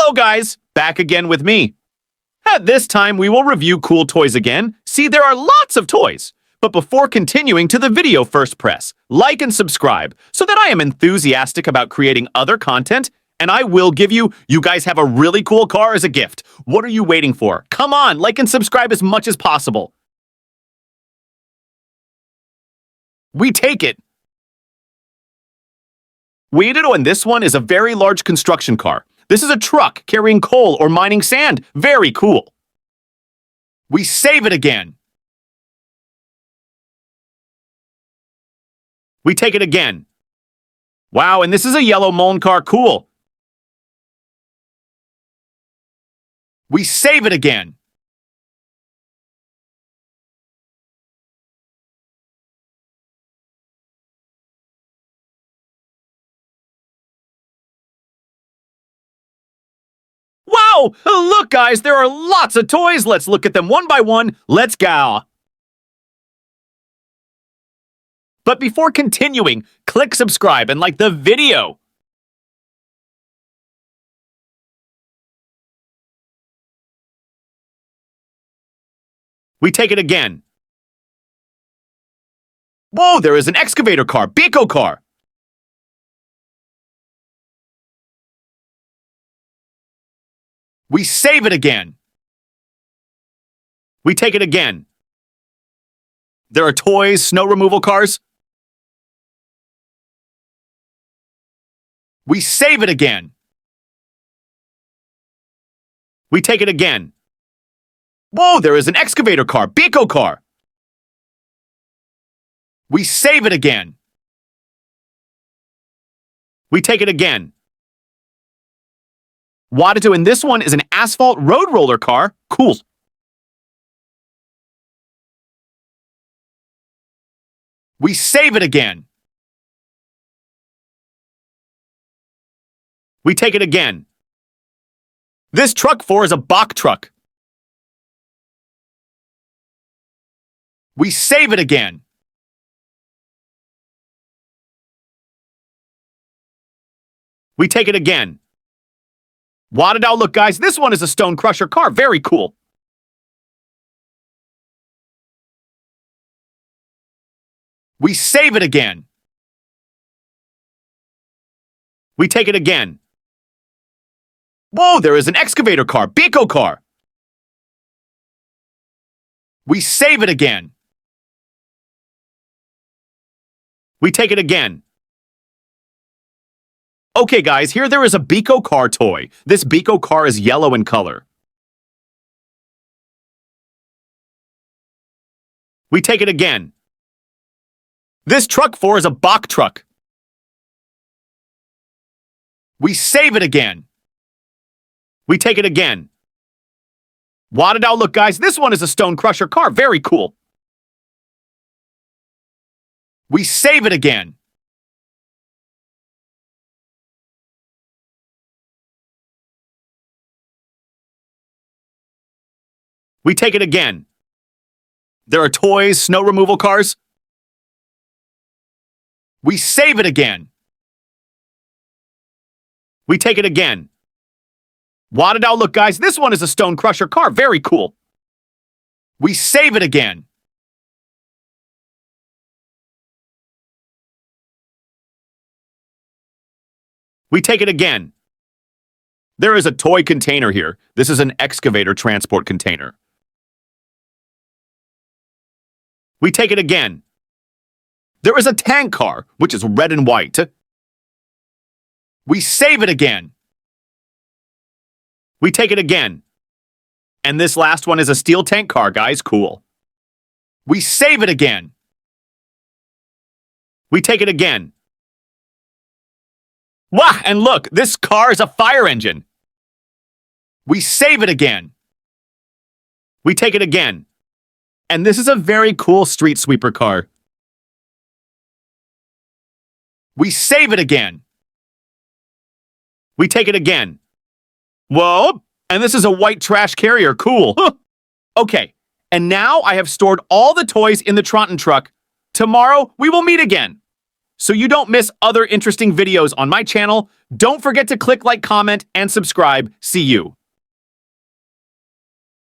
Hello guys, back again with me. At this time, we will review cool toys again. See, there are lots of toys. But before continuing to the video, first press like and subscribe so that I am enthusiastic about creating other content, and I will give you guys have a really cool car as a gift. What are you waiting for? Come on, like and subscribe as much as possible. We take it. And this one is a very large construction car. This is a truck carrying coal or mining sand. Very cool. We save it again. We take it again. Wow, and this is a yellow Mullen car. Cool. We save it again. Wow! Look, guys, there are lots of toys. Let's look at them one by one. Let's go. But before continuing, click subscribe and like the video. We take it again. Whoa, there is an excavator car, Beco car. We save it again. We take it again. There are toys, snow removal cars. We save it again. We take it again. Whoa, there is an excavator car, Beco car. We save it again. We take it again. Wadatu, and this one is an asphalt road roller car. Cool. We save it again. We take it again. This truck 4 is a Bach truck. We save it again. We take it again. Wadadao, look, guys, this one is a stone crusher car. Very cool. We save it again. We take it again. Whoa, there is an excavator car, Beco car. We save it again. We take it again. Okay, guys, here there is a Beco car toy. This Beco car is yellow in color. We take it again. This truck 4 is a Bach truck. We save it again. We take it again. Wadadao, look, guys, this one is a stone crusher car. Very cool. We save it again. We take it again. There are toys, snow removal cars. We save it again. We take it again. Wadadao, look, guys, this one is a stone crusher car. Very cool. We save it again. We take it again. There is a toy container here. This is an excavator transport container. We take it again. There is a tank car, which is red and white. We save it again. We take it again. And this last one is a steel tank car, guys. Cool. We save it again. We take it again. Wow, and look, this car is a fire engine. We save it again. We take it again. And this is a very cool street sweeper car. We save it again. We take it again. Whoa, and this is a white trash carrier. Cool. Okay, and now I have stored all the toys in the Tronton truck. Tomorrow, we will meet again. So you don't miss other interesting videos on my channel, don't forget to click like, comment, and subscribe. See you.